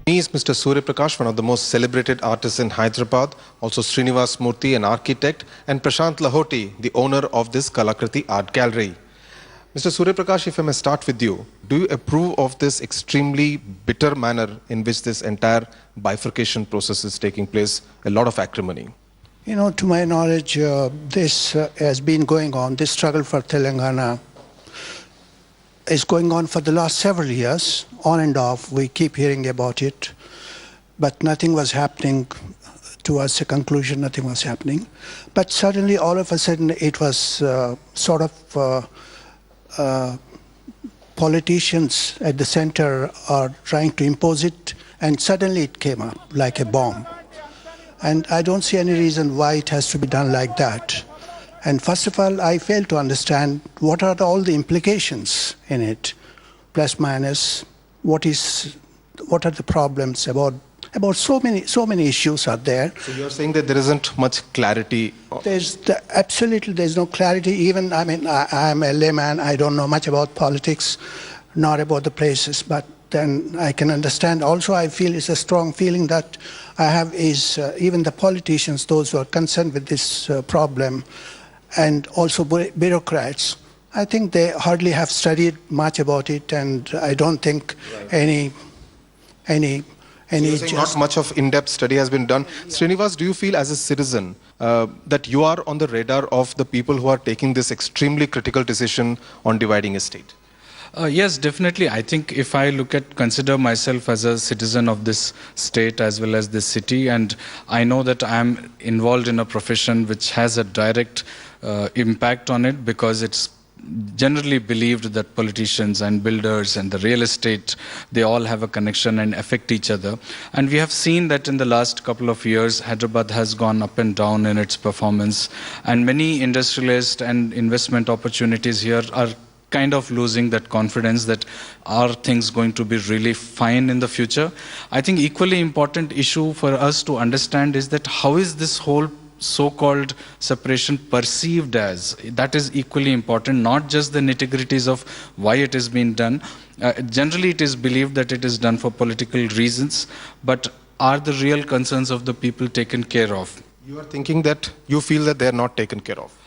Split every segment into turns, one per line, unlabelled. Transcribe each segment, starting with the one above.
Me is Mr. Surya Prakash, one of the most celebrated artists in Hyderabad, also Srinivas Murthy, an architect, and Prashant Lahoti, the owner of this Kalakriti Art Gallery. Mr. Surya Prakash, if I may start with you, do you approve of this extremely bitter manner in which this entire bifurcation process is taking place? A lot of acrimony.
You know, to my knowledge, this has been going on. This struggle for Telangana is going on for the last several years, on and off. We keep hearing about it, but nothing was happening. Towards a conclusion, nothing was happening. But suddenly, all of a sudden, it was sort of politicians at the center are trying to impose it, and suddenly it came up like a bomb. And I don't see any reason why it has to be done like that. And first of all, I fail to understand what are all the implications in it, plus minus. What are the problems about so many issues are there.
So you're saying that there isn't much clarity.
Absolutely, there's no clarity. Even I'm a layman. I don't know much about politics, nor about the places. But then I can understand. Also, I feel it's a strong feeling that I have is even the politicians, those who are concerned with this problem, and also bureaucrats, I think they hardly have studied much about it, and I don't think any
not much of in-depth study has been done. Srinivas, do you feel as a citizen that you are on the radar of the people who are taking this extremely critical decision on dividing a state?
Yes, definitely. I think if I consider myself as a citizen of this state as well as this city, and I know that I am involved in a profession which has a direct impact on it, because it's generally believed that politicians and builders and the real estate, they all have a connection and affect each other. And we have seen that in the last couple of years, Hyderabad has gone up and down in its performance, and many industrialists and investment opportunities here are kind of losing that confidence that are things going to be really fine in the future. I think equally important issue for us to understand is that how is this whole so-called separation perceived as? That is equally important, not just the nitty-gritties of why it is being done. Generally, it is believed that it is done for political reasons, but are the real concerns of the people taken care of?
You are thinking that you feel that they are not taken care of.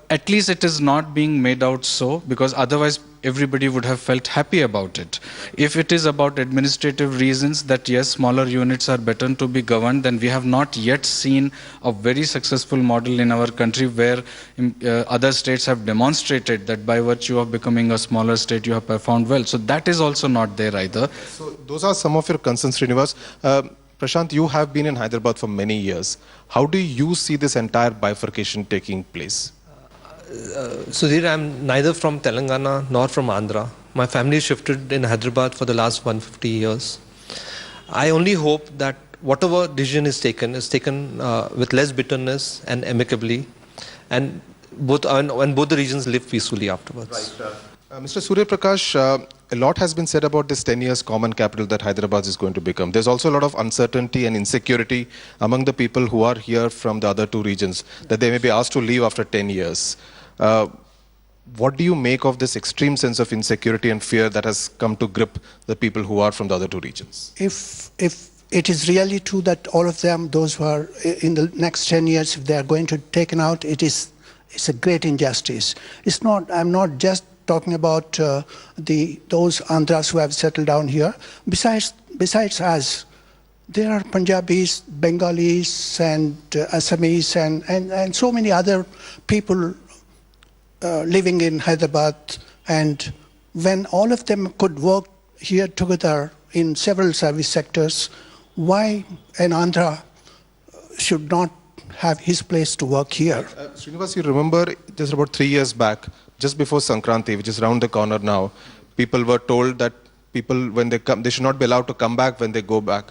At least it is not being made out so, because otherwise everybody would have felt happy about it. If it is about administrative reasons that yes, smaller units are better to be governed, then we have not yet seen a very successful model in our country where other states have demonstrated that by virtue of becoming a smaller state, you have performed well. So that is also not there either.
So those are some of your concerns, Srinivas. Prashant, you have been in Hyderabad for many years. How do you see this entire bifurcation taking place?
Sudhir, I'm neither from Telangana nor from Andhra. My family shifted in Hyderabad for the last 150 years. I only hope that whatever decision is taken with less bitterness and amicably, and both the regions live peacefully afterwards.
Right. Mr. Surya Prakash, a lot has been said about this 10 years common capital that Hyderabad is going to become. There's also a lot of uncertainty and insecurity among the people who are here from the other two regions, that they may be asked to leave after 10 years. What do you make of this extreme sense of insecurity and fear that has come to grip the people who are from the other two regions?
If it is really true that all of them, those who are in the next 10 years, if they are going to be taken out, it's a great injustice. It's not. I'm not just talking about those Andhras who have settled down here. Besides us, there are Punjabis, Bengalis, and Assamese, and so many other people living in Hyderabad. And when all of them could work here together in several service sectors, why an Andhra should not have his place to work here?
Srinivas, you remember just about 3 years back, just before Sankranti, which is round the corner now, people were told that people, when they come, they should not be allowed to come back when they go back.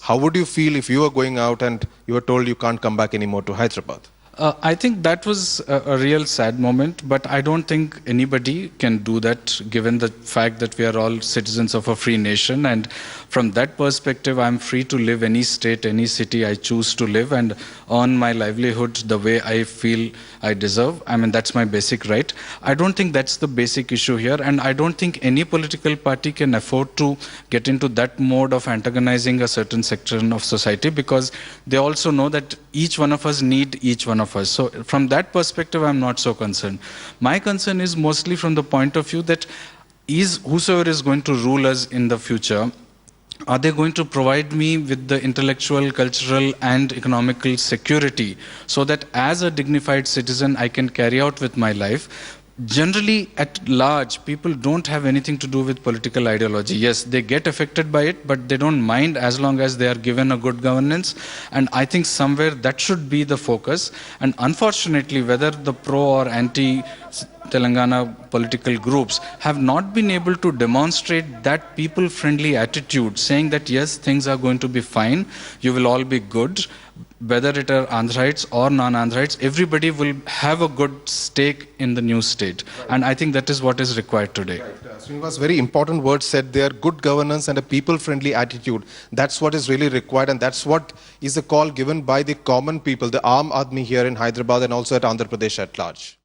How would you feel if you were going out and you were told you can't come back anymore to Hyderabad?
I think that was a real sad moment, but I don't think anybody can do that given the fact that we are all citizens of a free nation. And from that perspective, I'm free to live any state, any city I choose to live and earn my livelihood the way I feel I deserve. I mean, that's my basic right. I don't think that's the basic issue here. And I don't think any political party can afford to get into that mode of antagonizing a certain section of society, because they also know that each one of us need each one of us. So from that perspective, I'm not so concerned. My concern is mostly from the point of view that is whosoever is going to rule us in the future, are they going to provide me with the intellectual, cultural and economical security so that as a dignified citizen I can carry out with my life? Generally, at large, people don't have anything to do with political ideology. Yes, they get affected by it, but they don't mind as long as they are given a good governance. And I think somewhere that should be the focus. And unfortunately, whether the pro or anti Telangana political groups have not been able to demonstrate that people-friendly attitude, saying that yes, things are going to be fine, you will all be good, whether it are Andhrites or non-Andhrites, everybody will have a good stake in the new state. Right. And I think that is what is required today. Right.
Srinivas, very important words said there, good governance and a people-friendly attitude. That's what is really required, and that's what is the call given by the common people, the Aam Aadmi here in Hyderabad and also at Andhra Pradesh at large.